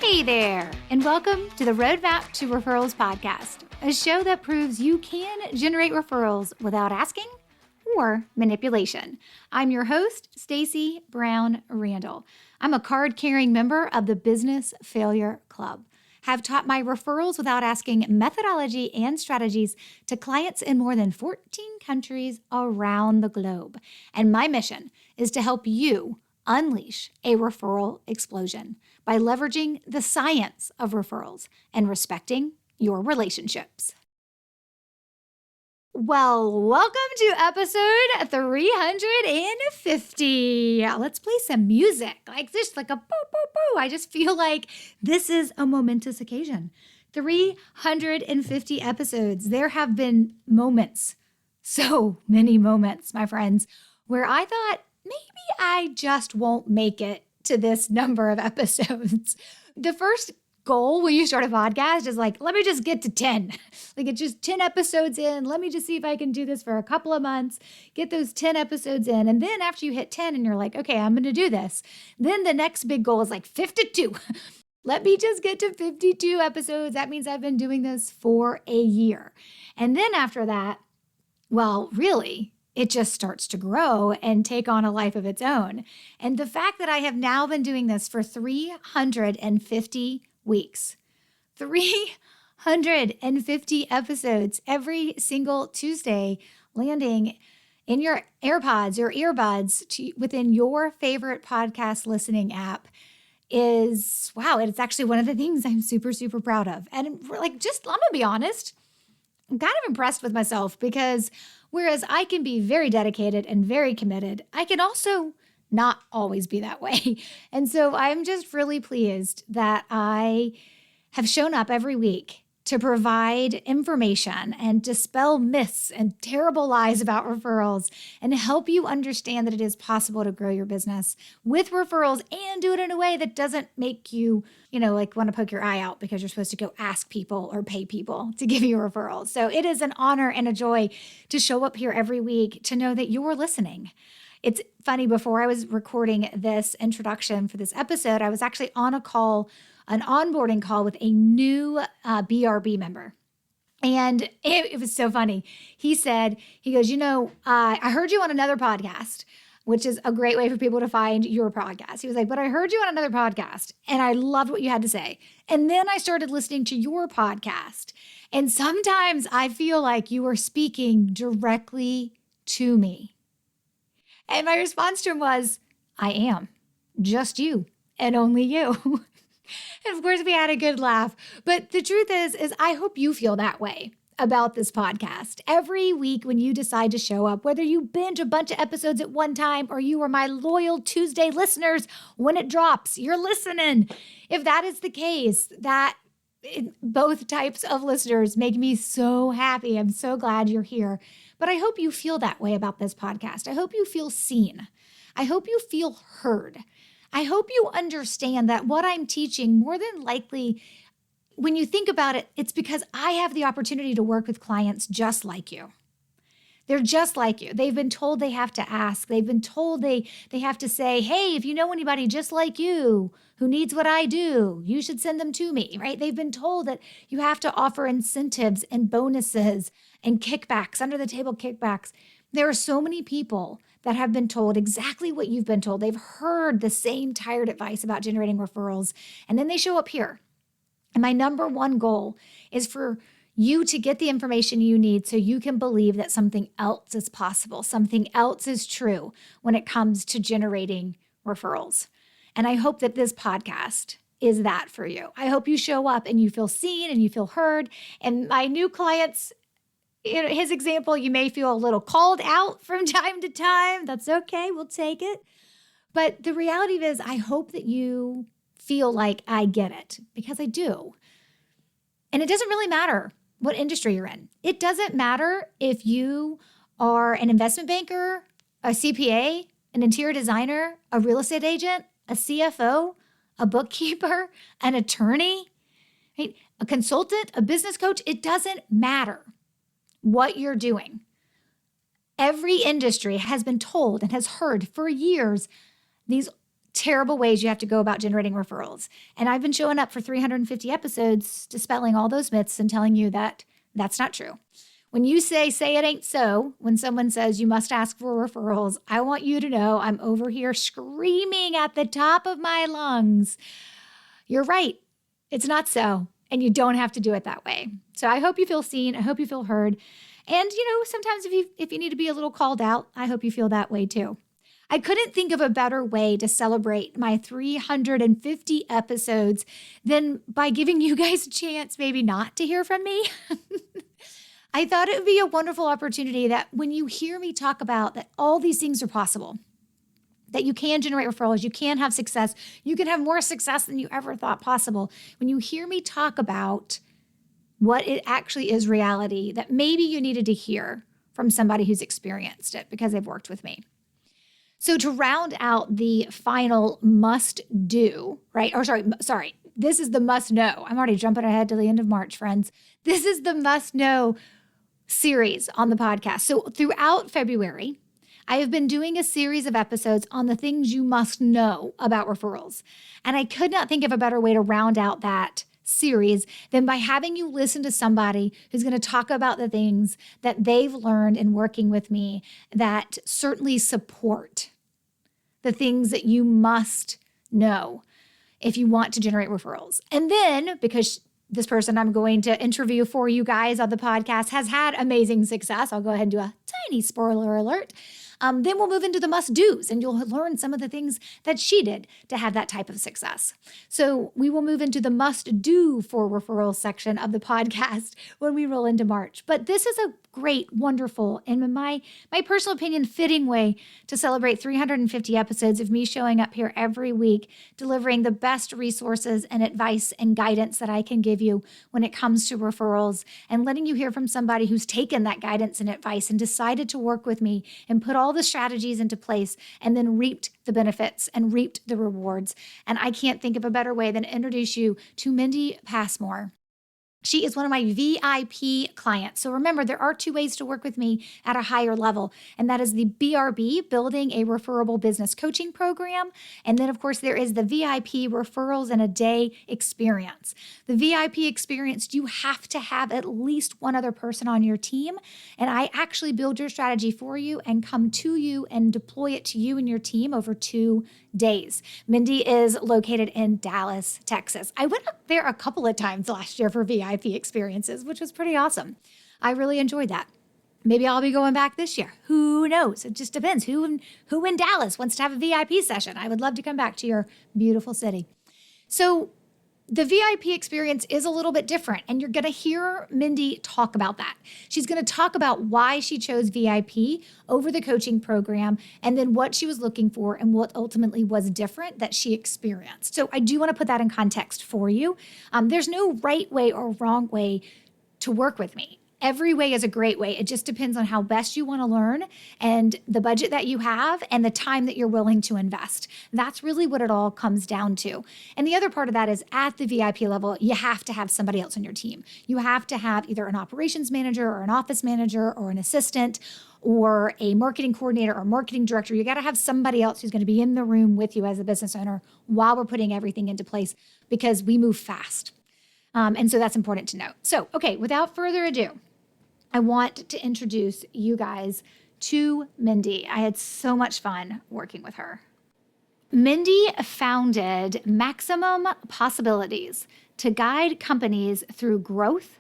Hey there, and welcome to the Roadmap to Referrals podcast, a show that proves you can generate referrals without asking or manipulation. I'm your host, Stacey Brown Randall. I'm a card-carrying member of the Business Failure Club. Have taught my referrals without asking methodology and strategies to clients in more than 14 countries around the globe. And my mission is to help you unleash a referral explosion by leveraging the science of referrals and respecting your relationships. Well, welcome to episode 350. Let's play some music, like this, like a boo, boo, boo. I just feel like this is a momentous occasion. 350 episodes. There have been moments, so many moments, my friends, where I thought, maybe I just won't make it to this number of episodes. The first goal when you start a podcast is like, let me just get to 10. Like it's just 10 episodes in. Let me just see if I can do this for a couple of months, get those 10 episodes in. And then after you hit 10 and you're like, okay, I'm going to do this. Then the next big goal is like 52. Let me just get to 52 episodes. That means I've been doing this for a year. And then after that, well, really, it just starts to grow and take on a life of its own. And the fact that I have now been doing this for 350 weeks, 350 episodes every single Tuesday, landing in your AirPods or earbuds within your favorite podcast listening app is, wow, it's actually one of the things I'm super, super proud of. And I'm going to be honest, I'm kind of impressed with myself because whereas I can be very dedicated and very committed, I can also not always be that way. And so I'm just really pleased that I have shown up every week to provide information and dispel myths and terrible lies about referrals and help you understand that it is possible to grow your business with referrals and do it in a way that doesn't make you, want to poke your eye out because you're supposed to go ask people or pay people to give you referrals. So it is an honor and a joy to show up here every week to know that you're listening. It's funny, before I was recording this introduction for this episode, I was actually on an onboarding call with a new BRB member. And it was so funny. He goes, I heard you on another podcast, which is a great way for people to find your podcast. He was like, but I heard you on another podcast and I loved what you had to say. And then I started listening to your podcast. And sometimes I feel like you are speaking directly to me. And my response to him was, I am just you and only you. And of course, we had a good laugh. But the truth is I hope you feel that way about this podcast. Every week when you decide to show up, whether you binge a bunch of episodes at one time or you are my loyal Tuesday listeners, when it drops, you're listening. If that is the case, both types of listeners make me so happy. I'm so glad you're here. But I hope you feel that way about this podcast. I hope you feel seen. I hope you feel heard. I hope you understand that what I'm teaching, more than likely, when you think about it, it's because I have the opportunity to work with clients just like you. They're just like you. They've been told they have to ask. They've been told they have to say, hey, if you know anybody just like you who needs what I do, you should send them to me, right? They've been told that you have to offer incentives and bonuses and kickbacks, under the table kickbacks. There are so many people that have been told exactly what you've been told. They've heard the same tired advice about generating referrals, and then they show up here. And my number one goal is for you to get the information you need so you can believe that something else is possible, something else is true when it comes to generating referrals. And I hope that this podcast is that for you. I hope you show up and you feel seen and you feel heard. And my new clients, his example, you may feel a little called out from time to time. That's okay. We'll take it. But the reality is, I hope that you feel like I get it, because I do. And it doesn't really matter what industry you're in. It doesn't matter if you are an investment banker, a CPA, an interior designer, a real estate agent, a CFO, a bookkeeper, an attorney, right? A consultant, a business coach. It doesn't matter what you're doing. Every industry has been told and has heard for years these terrible ways you have to go about generating referrals. And I've been showing up for 350 episodes, dispelling all those myths and telling you that that's not true. When you say it ain't so, when someone says you must ask for referrals, I want you to know I'm over here screaming at the top of my lungs. You're right. It's not so. And you don't have to do it that way. So I hope you feel seen. I hope you feel heard. And, sometimes if you need to be a little called out, I hope you feel that way too. I couldn't think of a better way to celebrate my 350 episodes than by giving you guys a chance maybe not to hear from me. I thought it would be a wonderful opportunity that when you hear me talk about that all these things are possible, that you can generate referrals, you can have success, you can have more success than you ever thought possible. When you hear me talk about what it actually is reality, that maybe you needed to hear from somebody who's experienced it because they've worked with me. So to round out the final must do, right? Or sorry, this is the must know. I'm already jumping ahead to the end of March, friends. This is the must know series on the podcast. So throughout February, I have been doing a series of episodes on the things you must know about referrals. And I could not think of a better way to round out that series than by having you listen to somebody who's going to talk about the things that they've learned in working with me that certainly support the things that you must know if you want to generate referrals. And then, because this person I'm going to interview for you guys on the podcast has had amazing success, I'll go ahead and do a tiny spoiler alert. Then we'll move into the must-dos, and you'll learn some of the things that she did to have that type of success. So we will move into the must-do for referrals section of the podcast when we roll into March. But this is a great, wonderful, and in my personal opinion, fitting way to celebrate 350 episodes of me showing up here every week, delivering the best resources and advice and guidance that I can give you when it comes to referrals, and letting you hear from somebody who's taken that guidance and advice and decided to work with me and put all the strategies into place and then reaped the benefits and reaped the rewards. And I can't think of a better way than to introduce you to Mindy Passmore. She is one of my VIP clients. So remember, there are two ways to work with me at a higher level, and that is the BRB, Building a Referable Business Coaching Program. And then, of course, there is the VIP Referrals in a Day experience. The VIP experience, you have to have at least one other person on your team, and I actually build your strategy for you and come to you and deploy it to you and your team over 2 days. Mindy is located in Dallas, Texas. I went up there a couple of times last year for VIP experiences, which was pretty awesome. I really enjoyed that. Maybe I'll be going back this year. Who knows? It just depends. Who in Dallas wants to have a VIP session? I would love to come back to your beautiful city. So the VIP experience is a little bit different, and you're going to hear Mindy talk about that. She's going to talk about why she chose VIP over the coaching program, and then what she was looking for and what ultimately was different that she experienced. So I do want to put that in context for you. There's no right way or wrong way to work with me. Every way is a great way. It just depends on how best you want to learn and the budget that you have and the time that you're willing to invest. That's really what it all comes down to. And the other part of that is at the VIP level, you have to have somebody else on your team. You have to have either an operations manager or an office manager or an assistant or a marketing coordinator or marketing director. You got to have somebody else who's going to be in the room with you as a business owner while we're putting everything into place, because we move fast. And so that's important to note. So, okay, without further ado, I want to introduce you guys to Mindy. I had so much fun working with her. Mindy founded Maximum Possibilities to guide companies through growth,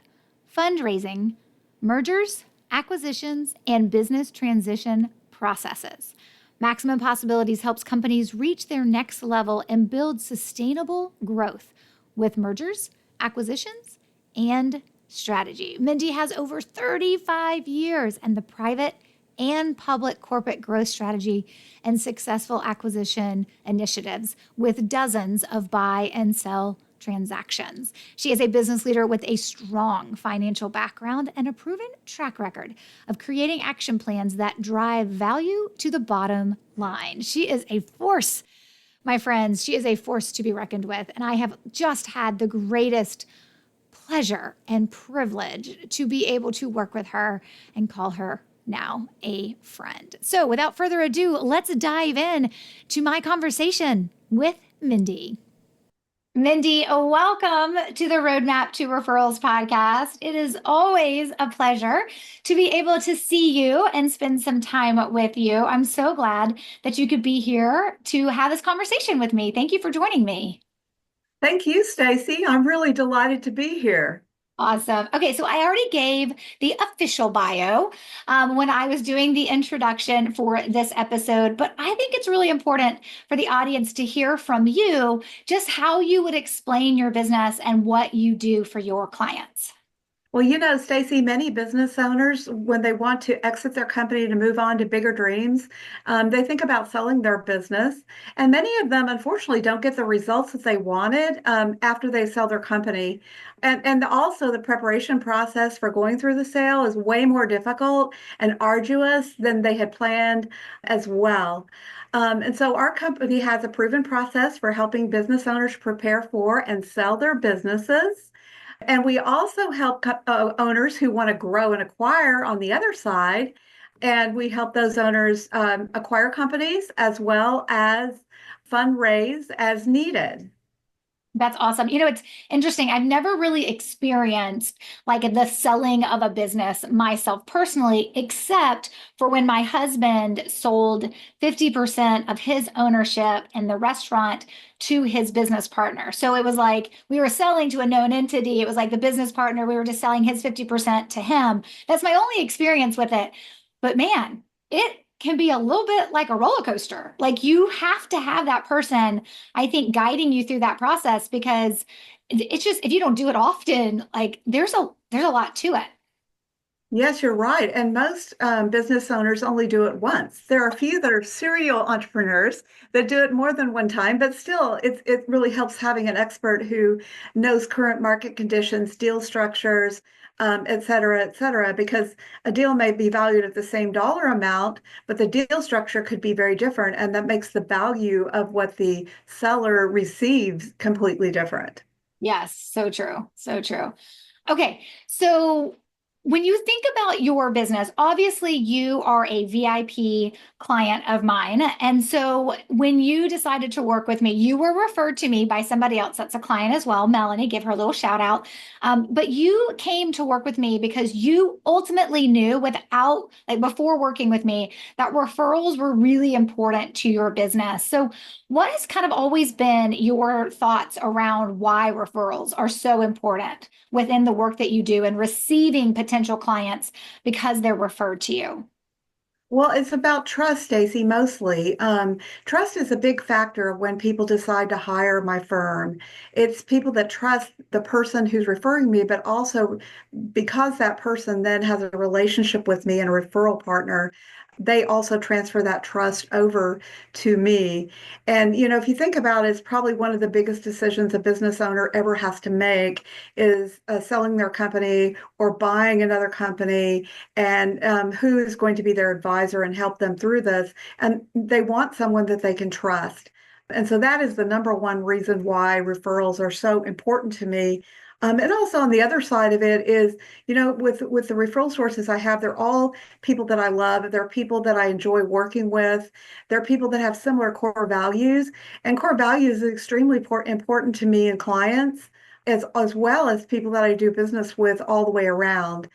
fundraising, mergers, acquisitions, and business transition processes. Maximum Possibilities helps companies reach their next level and build sustainable growth with mergers, acquisitions, and strategy. Mindy has over 35 years in the private and public corporate growth strategy and successful acquisition initiatives with dozens of buy and sell transactions. She is a business leader with a strong financial background and a proven track record of creating action plans that drive value to the bottom line. She is a force, my friends. She is a force to be reckoned with. And I have just had the greatest pleasure and privilege to be able to work with her and call her now a friend. So without further ado, let's dive in to my conversation with Mindy. Mindy, welcome to the Roadmap to Referrals podcast. It is always a pleasure to be able to see you and spend some time with you. I'm so glad that you could be here to have this conversation with me. Thank you for joining me. Thank you, Stacy. I'm really delighted to be here. Awesome. Okay, so I already gave the official bio when I was doing the introduction for this episode, but I think it's really important for the audience to hear from you just how you would explain your business and what you do for your clients. Well, Stacy, many business owners, when they want to exit their company to move on to bigger dreams, they think about selling their business. And many of them, unfortunately, don't get the results that they wanted after they sell their company. And also, the preparation process for going through the sale is way more difficult and arduous than they had planned as well. And so, our company has a proven process for helping business owners prepare for and sell their businesses. And we also help owners who want to grow and acquire on the other side. And we help those owners acquire companies as well as fundraise as needed. That's awesome. You know, it's interesting. I've never really experienced like the selling of a business myself personally, except for when my husband sold 50% of his ownership in the restaurant to his business partner. So it was like we were selling to a known entity. It was like the business partner, we were just selling his 50% to him. That's my only experience with it. But man, it can be a little bit like a roller coaster. Like you have to have that person, I think, guiding you through that process because it's just if you don't do it often, like there's a lot to it. Yes, you're right. And most business owners only do it once. There are a few that are serial entrepreneurs that do it more than one time, but still, it really helps having an expert who knows current market conditions, deal structures, et cetera, because a deal may be valued at the same dollar amount, but the deal structure could be very different. And that makes the value of what the seller receives completely different. Yes, so true. So true. Okay, so when you think about your business, obviously you are a VIP client of mine. And so when you decided to work with me, you were referred to me by somebody else that's a client as well, Melanie, give her a little shout out. But you came to work with me because you ultimately knew without, like before working with me, that referrals were really important to your business. So what has kind of always been your thoughts around why referrals are so important within the work that you do and receiving potential clients because they're referred to you? Well, it's about trust, Stacey, mostly. Trust is a big factor when people decide to hire my firm. It's people that trust the person who's referring me, but also because that person then has a relationship with me and a referral partner, they also transfer that trust over to me. And, if you think about it, it's probably one of the biggest decisions a business owner ever has to make is selling their company or buying another company and who is going to be their advisor and help them through this. And they want someone that they can trust. And so that is the number one reason why referrals are so important to me. And also on the other side of it is, with the referral sources I have, they're all people that I love. They're people that I enjoy working with. They're people that have similar core values. And core values is extremely important to me and clients, as well as people that I do business with all the way around.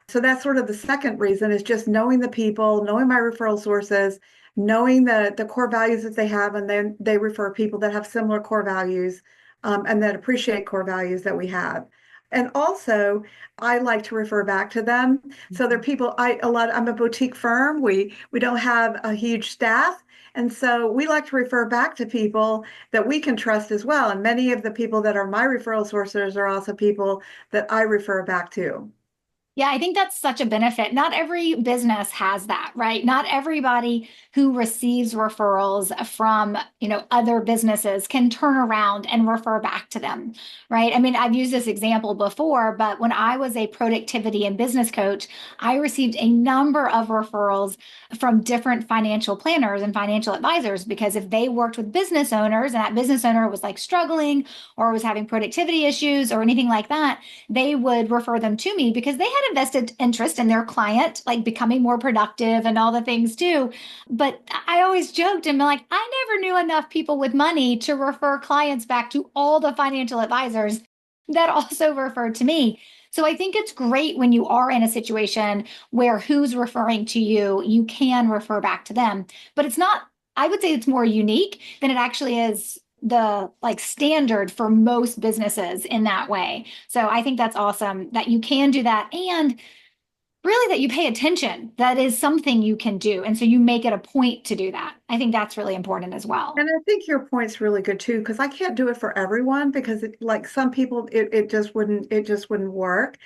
So that's sort of the second reason is just knowing the people, knowing my referral sources, knowing the core values that they have, and then they refer people that have similar core values and that appreciate core values that we have. And also, I like to refer back to them. So they're people I'm a boutique firm. We don't have a huge staff. And so we like to refer back to people that we can trust as well. And many of the people that are my referral sources are also people that I refer back to. Yeah, I think that's such a benefit. Not every business has that, right? Not everybody who receives referrals from, other businesses can turn around and refer back to them, right? I mean, I've used this example before, but when I was a productivity and business coach, I received a number of referrals from different financial planners and financial advisors because if they worked with business owners and that business owner was like struggling or was having productivity issues or anything like that, they would refer them to me because they had got a vested interest in their client, like becoming more productive and all the things too. But I always joked and been like, I never knew enough people with money to refer clients back to all the financial advisors that also referred to me. So I think it's great when you are in a situation where who's referring to you, you can refer back to them. But it's not, I would say it's more unique than it actually is the like standard for most businesses in that way. So I think that's awesome that you can do that and really that you pay attention. That is something you can do. And so you make it a point to do that. I think that's really important as well. And I think your point's really good too, because I can't do it for everyone because like some people it just wouldn't work.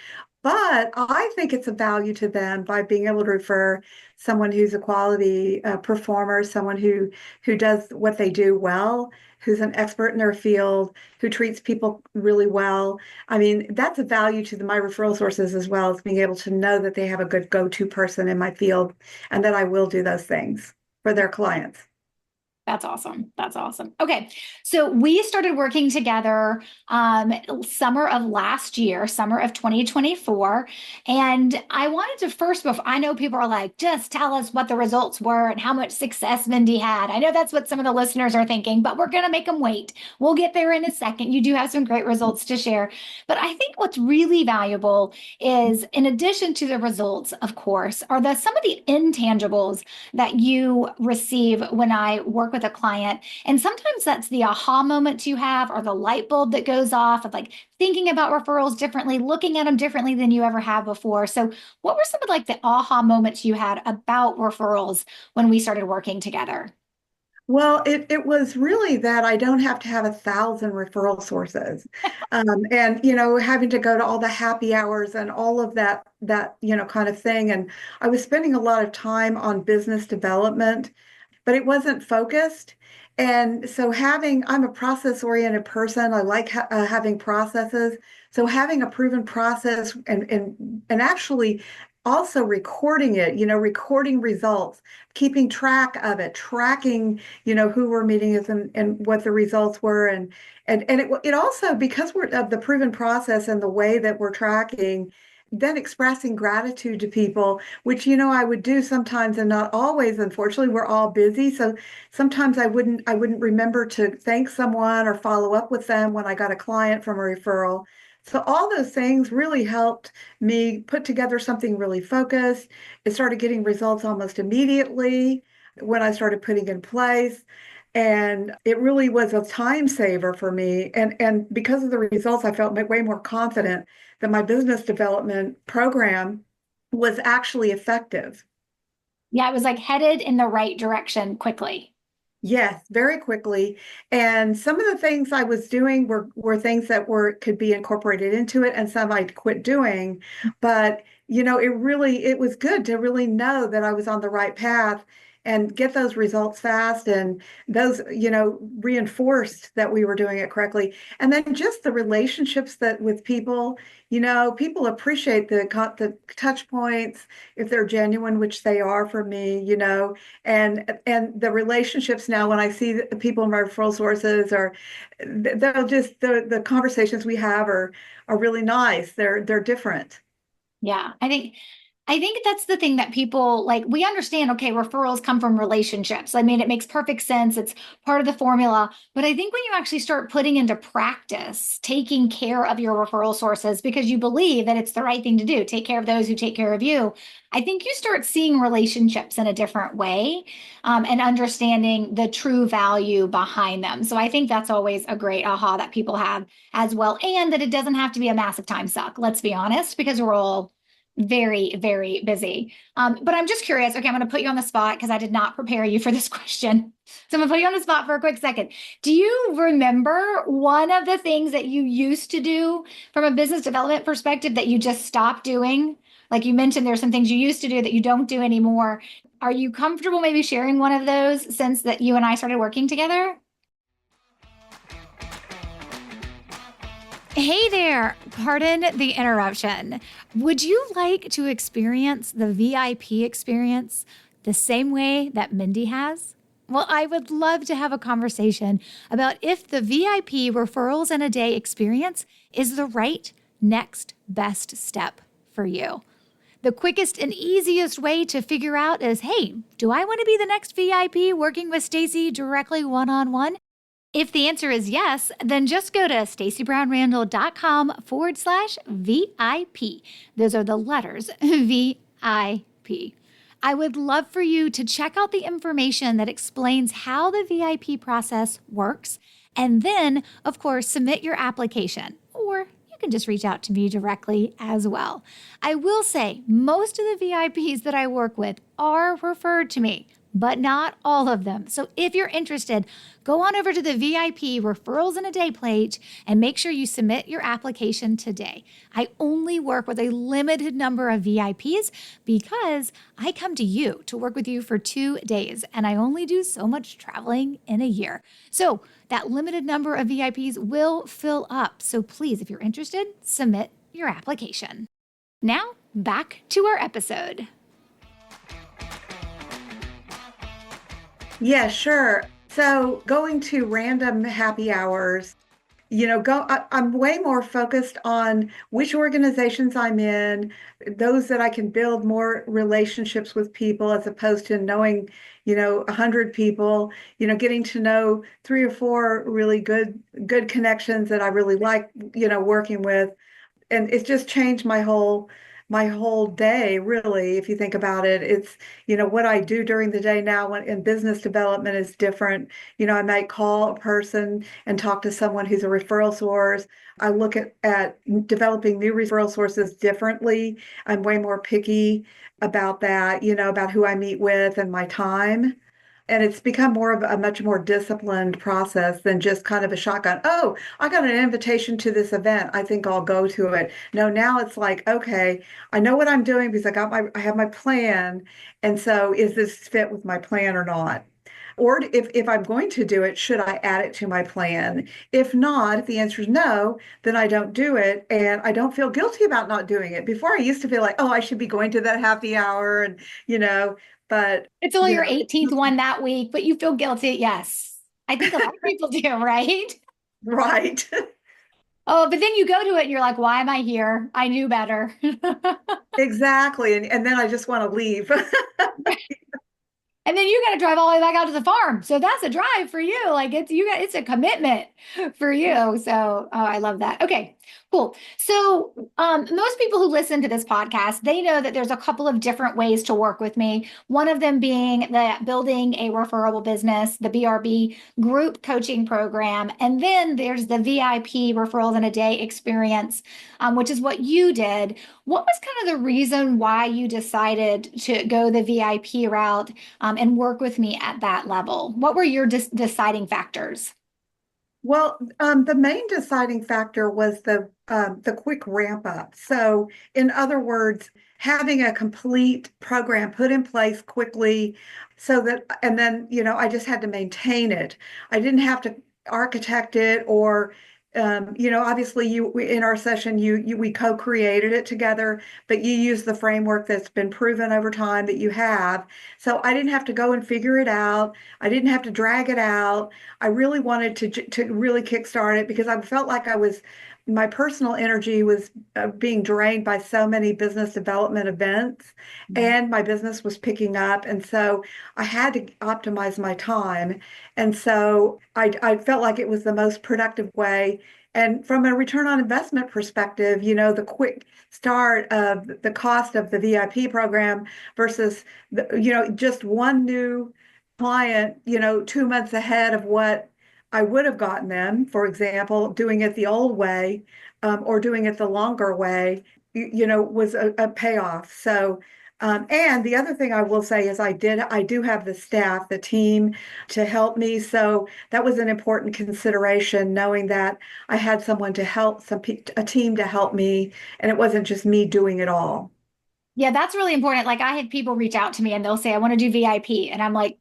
But I think it's a value to them by being able to refer someone who's a quality performer, someone who does what they do well, who's an expert in their field, who treats people really well. I mean, that's a value to my referral sources as well as being able to know that they have a good go-to person in my field and that I will do those things for their clients. That's awesome. That's awesome. Okay. So we started working together summer of last year, summer of 2024. And I wanted to first, before I know people are like, just tell us what the results were and how much success Mindy had. I know that's what some of the listeners are thinking, but we're going to make them wait. We'll get there in a second. You do have some great results to share. But I think what's really valuable is, in addition to the results, of course, are some of the intangibles that you receive when I work with a client. And sometimes that's the aha moment you have or the light bulb that goes off of like thinking about referrals differently, looking at them differently than you ever have before. So what were some of like the aha moments you had about referrals when we started working together? Well, it was really that I don't have to have 1,000 referral sources, and having to go to all the happy hours and all of that kind of thing. And I was spending a lot of time on business development, but it wasn't focused. And so I'm a process oriented person. I like having processes. So having a proven process and actually also recording it, recording results, keeping track of it, tracking, who we're meeting with and what the results were. And it also, because we're of the proven process and the way that we're tracking, then expressing gratitude to people, which, I would do sometimes and not always. Unfortunately, we're all busy. So sometimes I wouldn't remember to thank someone or follow up with them when I got a client from a referral. So all those things really helped me put together something really focused. It started getting results almost immediately when I started putting in place. And it really was a time saver for me. And because of the results, I felt way more confident that my business development program was actually effective. Yeah, it was like headed in the right direction quickly. Yes, very quickly. And some of the things I was doing were things that could be incorporated into it, and some I quit doing. But it was good to really know that I was on the right path and get those results fast, and those reinforced that we were doing it correctly. And then just the relationships that with people, people appreciate the touch points if they're genuine, which they are for me, and the relationships now when I see the people in my referral sources are they'll just the conversations we have are really nice. They're different. Yeah, I think that's the thing that people like. We understand, okay, referrals come from relationships. I mean, it makes perfect sense. It's part of the formula. But I think when you actually start putting into practice, taking care of your referral sources because you believe that it's the right thing to do, take care of those who take care of you. I think you start seeing relationships in a different way, and understanding the true value behind them. So I think that's always a great aha that people have as well. And that it doesn't have to be a massive time suck, let's be honest, because we're all very, very busy. But I'm just curious. Okay, I'm going to put you on the spot because I did not prepare you for this question. So I'm going to put you on the spot for a quick second. Do you remember one of the things that you used to do from a business development perspective that you just stopped doing? Like you mentioned, there's some things you used to do that you don't do anymore. Are you comfortable maybe sharing one of those since that you and I started working together? Hey there, pardon the interruption. Would you like to experience the VIP experience the same way that Mindy has? Well, I would love to have a conversation about if the VIP referrals in a day experience is the right next best step for you. The quickest and easiest way to figure out is, hey, do I want to be the next VIP working with Stacy directly one-on-one? If the answer is yes, then just go to stacybrownrandall.com/VIP. Those are the letters VIP. I would love for you to check out the information that explains how the VIP process works. And then, of course, submit your application, or you can just reach out to me directly as well. I will say most of the VIPs that I work with are referred to me, but not all of them. So if you're interested, go on over to the VIP Referrals in a Day page and make sure you submit your application today. I only work with a limited number of VIPs because I come to you to work with you for 2 days, and I only do so much traveling in a year. So that limited number of VIPs will fill up. So please, if you're interested, submit your application. Now, back to our episode. Yeah, sure. So going to random happy hours, I'm way more focused on which organizations I'm in, those that I can build more relationships with people as opposed to knowing, 100 people, getting to know 3 or 4 really good connections that I really like, working with. And it's just changed my whole day, really. If you think about it, it's what I do during the day now when in business development is different. I might call a person and talk to someone who's a referral source. I look at developing new referral sources differently. I'm way more picky about that, about who I meet with and my time. And it's become more of a much more disciplined process than just kind of a shotgun. Oh, I got an invitation to this event. I think I'll go to it. No, now it's like, okay, I know what I'm doing because I have my plan. And so is this fit with my plan or not? Or if I'm going to do it, should I add it to my plan? If not, if the answer is no, then I don't do it. And I don't feel guilty about not doing it. Before I used to feel like, oh, I should be going to that happy hour and, but It's only your 18th one that week, but you feel guilty. Yes. I think a lot of people do, right? right. Oh, but then you go to it and you're like, why am I here? I knew better. Exactly. And then I just want to leave. And then you got to drive all the way back out to the farm. So that's a drive for you. Like it's a commitment for you. So, oh, I love that. Okay, cool. So, most people who listen to this podcast, they know that there's a couple of different ways to work with me. One of them being the building a referable business, the BRB group coaching program. And then there's the VIP referrals in a day experience, which is what you did. What was kind of the reason why you decided to go the VIP route? And work with me at that level? What were your deciding factors? Well, the main deciding factor was the quick ramp up. So, in other words, having a complete program put in place quickly, so that, and then I just had to maintain it. I didn't have to architect it or obviously in our session we co-created it together, but you use the framework that's been proven over time that you have. So I didn't have to go and figure it out. I didn't have to drag it out. I really wanted to really kickstart it because I felt like my personal energy was being drained by so many business development events, and my business was picking up. And so I had to optimize my time. And so I felt like it was the most productive way. And from a return on investment perspective, the quick start of the cost of the VIP program versus just one new client, 2 months ahead of what I would have gotten them, for example, doing it the old way, or doing it the longer way, was a payoff. So, and the other thing I will say is I do have the staff, the team to help me. So that was an important consideration, knowing that I had someone to help, a team to help me, and it wasn't just me doing it all. Yeah, that's really important. Like I had people reach out to me and they'll say, I want to do VIP. And I'm like,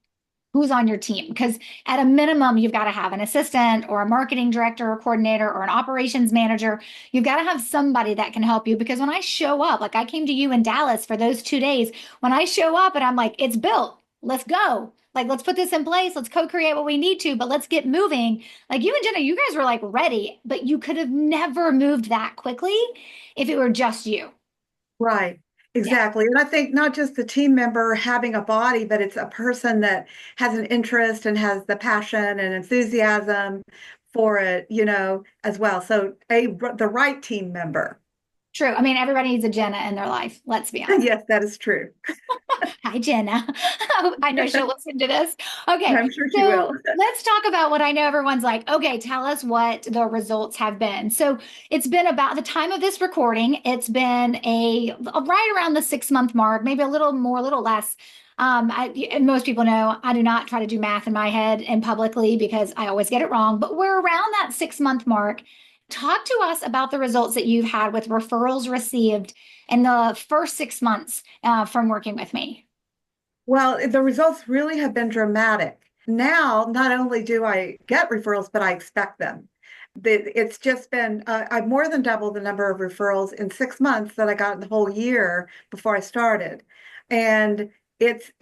who's on your team? Because at a minimum, you've got to have an assistant or a marketing director or coordinator or an operations manager. You've got to have somebody that can help you. Because when I show up, like I came to you in Dallas for those 2 days, when I show up and I'm like, it's built, let's go. Like, let's put this in place. Let's co-create what we need to, but let's get moving. Like you and Jenna, you guys were like ready, but you could have never moved that quickly if it were just you. Right. Yeah. Exactly. And I think not just the team member having a body, but it's a person that has an interest and has the passion and enthusiasm for it, as well. So the right team member. True. I mean, everybody needs a Jenna in their life. Let's be honest. Yes, that is true. Hi, Jenna. I know she'll listen to this. Okay. I'm sure she So will. let's talk about what I know everyone's like. Okay, tell us what the results have been. So it's been about the time of this recording. It's been a right around the 6 month mark, maybe a little more, a little less. And most people know I do not try to do math in my head and publicly because I always get it wrong, but we're around that 6 month mark. Talk to us about the results that you've had with referrals received in the first 6 months from working with me. Well, the results really have been dramatic. Now, not only do I get referrals, but I expect them. It's just been, I've more than doubled the number of referrals in 6 months that I got in the whole year before I started. And it's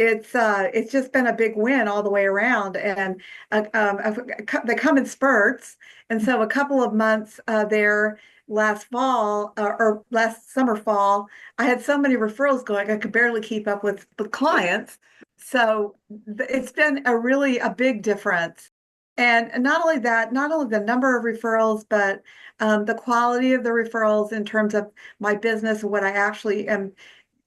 just been a big win all the way around. And they come in spurts. And so a couple of months there last fall or last summer, fall, I had so many referrals going, I could barely keep up with clients. So it's been a big difference. And not only that, not only the number of referrals, but the quality of the referrals in terms of my business and what I actually am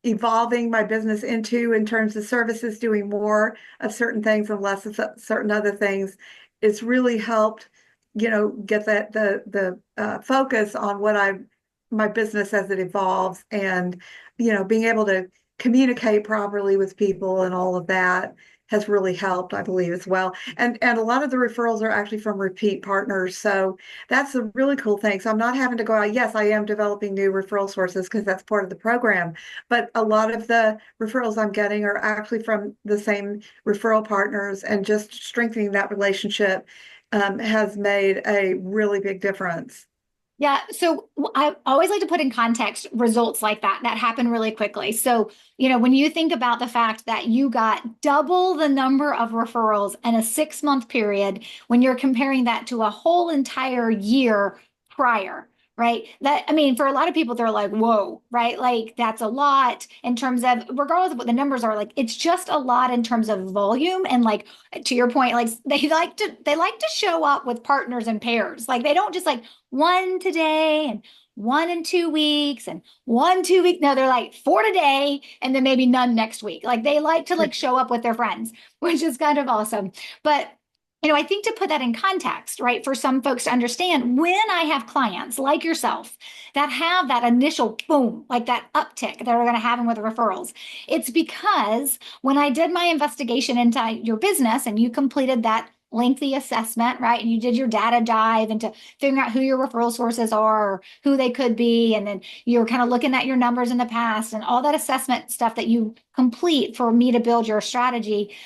evolving my business into in terms of services, doing more of certain things and less of certain other things. It's really helped, get the focus on my business as it evolves, and being able to communicate properly with people and all of that has really helped, I believe, as well. And a lot of the referrals are actually from repeat partners. So that's a really cool thing. So I'm not having to go out. Yes, I am developing new referral sources because that's part of the program. But a lot of the referrals I'm getting are actually from the same referral partners, and just strengthening that relationship has made a really big difference. Yeah. So I always like to put in context results like that happen really quickly. So, when you think about the fact that you got double the number of referrals in a 6 month period, when you're comparing that to a whole entire year prior, right? That, I mean, for a lot of people, they're like, whoa, right? Like that's a lot in terms of, regardless of what the numbers are, like it's just a lot in terms of volume. And like, to your point, like they like to show up with partners and pairs. Like they don't just like, one today and one in 2 weeks and 1 2 weeks. No, they're like four today and then maybe none next week. Like they like to like show up with their friends, which is kind of awesome. But I think to put that in context, right, for some folks to understand, when I have clients like yourself that have that initial boom, like that uptick that are going to happen with referrals, it's because when I did my investigation into your business and you completed that lengthy assessment, right? And you did your data dive into figuring out who your referral sources are, or who they could be. And then you're kind of looking at your numbers in the past and all that assessment stuff that you complete for me to build your strategy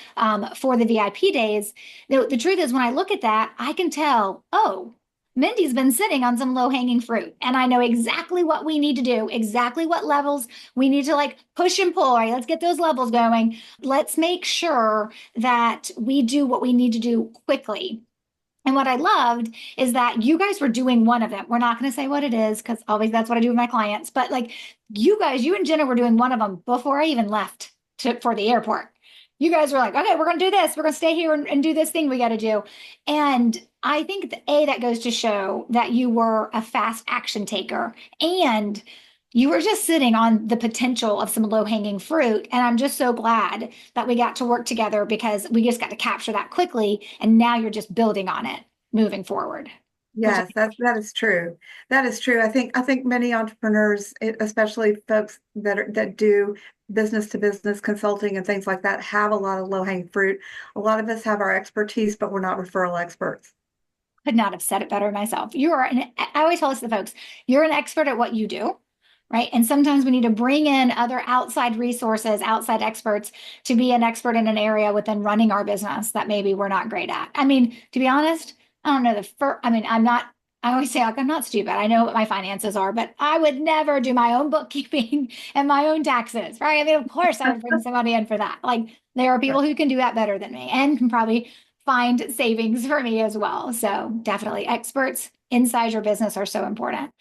for the VIP days. The truth is, when I look at that, I can tell, oh, Mindy's been sitting on some low hanging fruit, and I know exactly what we need to do, exactly what levels we need to like push and pull. Right, let's get those levels going. Let's make sure that we do what we need to do quickly. And what I loved is that you guys were doing one of them. We're not going to say what it is because always that's what I do with my clients. But like you guys, you and Jenna were doing one of them before I even left for the airport. You guys were like, okay, we're going to do this. We're going to stay here and do this thing we got to do. And I think that goes to show that you were a fast action taker, and you were just sitting on the potential of some low hanging fruit. And I'm just so glad that we got to work together because we just got to capture that quickly. And now you're just building on it moving forward, which Yes, that is true. That is true. I think many entrepreneurs, especially folks that do business to business consulting and things like that, have a lot of low hanging fruit. A lot of us have our expertise, but we're not referral experts. could not have said it better myself. I always tell this to folks, you're an expert at what you do. Right. And sometimes we need to bring in other outside resources, outside experts to be an expert in an area within running our business that maybe we're not great at. I mean, to be honest, I don't know the first, I mean, I always say like, I'm not stupid. I know what my finances are, but I would never do my own bookkeeping and my own taxes. Right. I mean, of course I would bring somebody in for that. Like there are people who can do that better than me and can probably find savings for me as well. So definitely experts inside your business are so important.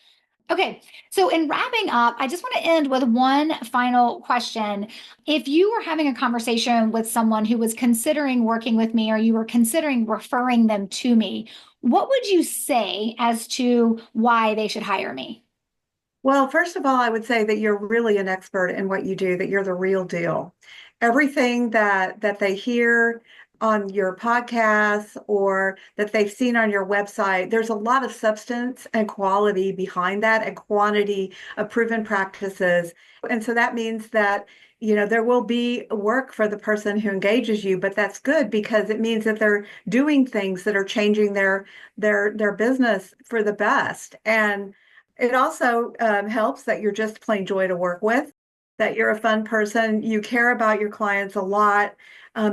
Okay, so in wrapping up, I just want to end with one final question. If you were having a conversation with someone who was considering working with me or you were considering referring them to me, what would you say as to why they should hire me? Well, first of all, I would say that you're really an expert in what you do, that you're the real deal. Everything that they hear on your podcast or that they've seen on your website, there's a lot of substance and quality behind that and quantity of proven practices. And so that means that, there will be work for the person who engages you, but that's good because it means that they're doing things that are changing their business for the best. And it also helps that you're just plain joy to work with, that you're a fun person, you care about your clients a lot,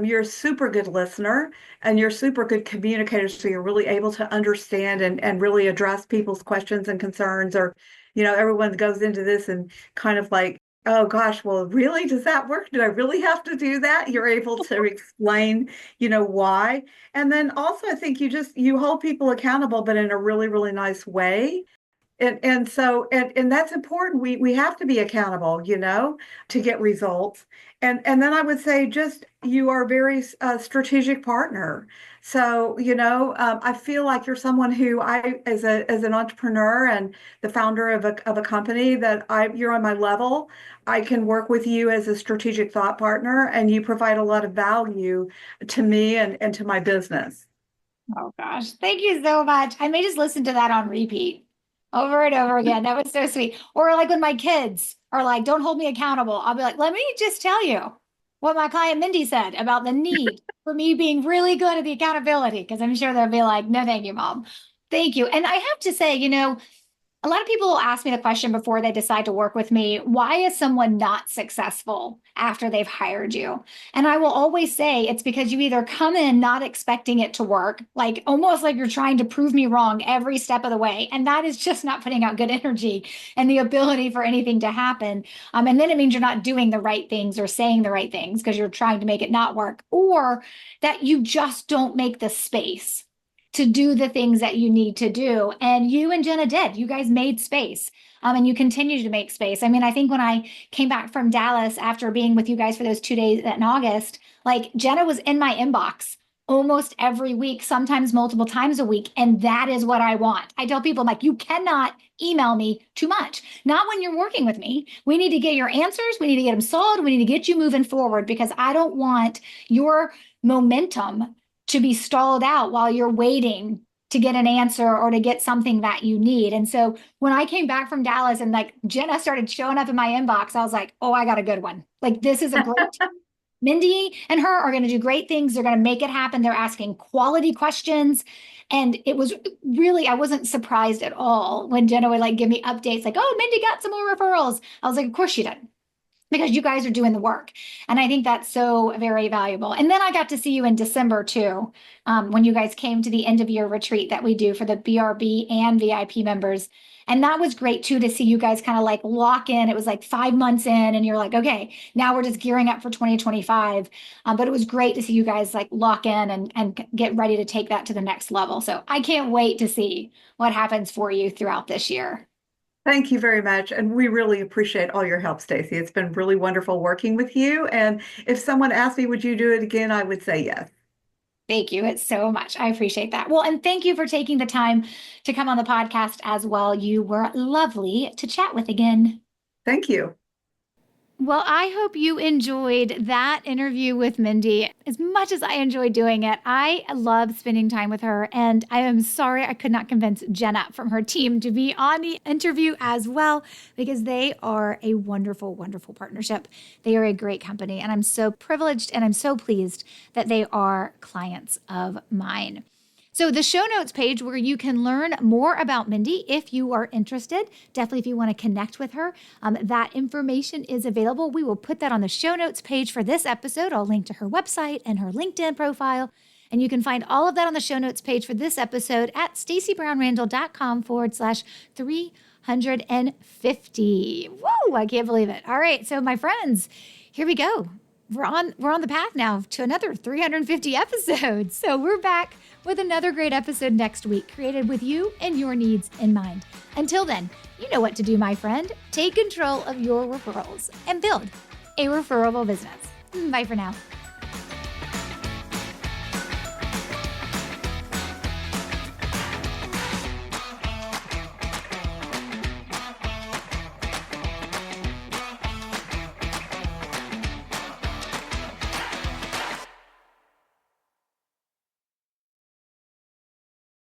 you're a super good listener, and you're a super good communicator, so you're really able to understand and really address people's questions and concerns. Or, everyone goes into this and kind of like, oh gosh, well, really, does that work? Do I really have to do that? You're able to explain, why. And then also, I think you hold people accountable, but in a really, really nice way. And that's important. We have to be accountable, to get results. And then I would say just you are a very strategic partner. So, I feel like you're someone who as an entrepreneur and the founder of a company you're on my level. I can work with you as a strategic thought partner, and you provide a lot of value to me and to my business. Oh gosh, thank you so much. I may just listen to that on repeat over and over again. That was so sweet. Or like when my kids are like, don't hold me accountable, I'll be like, let me just tell you what my client Mindy said about the need for me being really good at the accountability. Because I'm sure they'll be like, no, thank you, mom. Thank you. And I have to say, a lot of people will ask me the question before they decide to work with me, why is someone not successful after they've hired you? And I will always say it's because you either come in not expecting it to work, like almost like you're trying to prove me wrong every step of the way. And that is just not putting out good energy and the ability for anything to happen. And then it means you're not doing the right things or saying the right things because you're trying to make it not work, or that you just don't make the space to do the things that you need to do. And you and Jenna did. You guys made space. And you continue to make space. I mean, I think when I came back from Dallas after being with you guys for those 2 days in August, like Jenna was in my inbox almost every week, sometimes multiple times a week. And that is what I want. I tell people, I'm like, you cannot email me too much. Not when you're working with me. We need to get your answers. We need to get them solved. We need to get you moving forward because I don't want your momentum to be stalled out while you're waiting to get an answer or to get something that you need. And so when I came back from Dallas and like Jenna started showing up in my inbox, I was like, oh, I got a good one. Like this is a great Mindy and her are going to do great things. They're going to make it happen. They're asking quality questions. And it was really, I wasn't surprised at all when Jenna would like give me updates like, oh, Mindy got some more referrals. I was like, of course she did because you guys are doing the work. And I think that's so very valuable. And then I got to see you in December too, when you guys came to the end of year retreat that we do for the BRB and VIP members. And that was great too to see you guys kind of like lock in. It was like 5 months in, and you're like, okay, now we're just gearing up for 2025. But it was great to see you guys like lock in and get ready to take that to the next level. So I can't wait to see what happens for you throughout this year. Thank you very much. And we really appreciate all your help, Stacy. It's been really wonderful working with you. And if someone asked me, would you do it again? I would say yes. Thank you. It's so much. I appreciate that. Well, and thank you for taking the time to come on the podcast as well. You were lovely to chat with again. Thank you. Well, I hope you enjoyed that interview with Mindy as much as I enjoyed doing it. I love spending time with her, and I am sorry I could not convince Jenna from her team to be on the interview as well because they are a wonderful, wonderful partnership. They are a great company, and I'm so privileged and I'm so pleased that they are clients of mine. So the show notes page where you can learn more about Mindy if you are interested, definitely if you want to connect with her, that information is available. We will put that on the show notes page for this episode. I'll link to her website and her LinkedIn profile. And you can find all of that on the show notes page for this episode at stacybrownrandall.com/350. Whoa, I can't believe it. All right, so my friends, here we go. we're on the path now to another 350 episodes. So we're back with another great episode next week, created with you and your needs in mind. Until then, you know what to do, my friend. Take control of your referrals and build a referable business. Bye for now.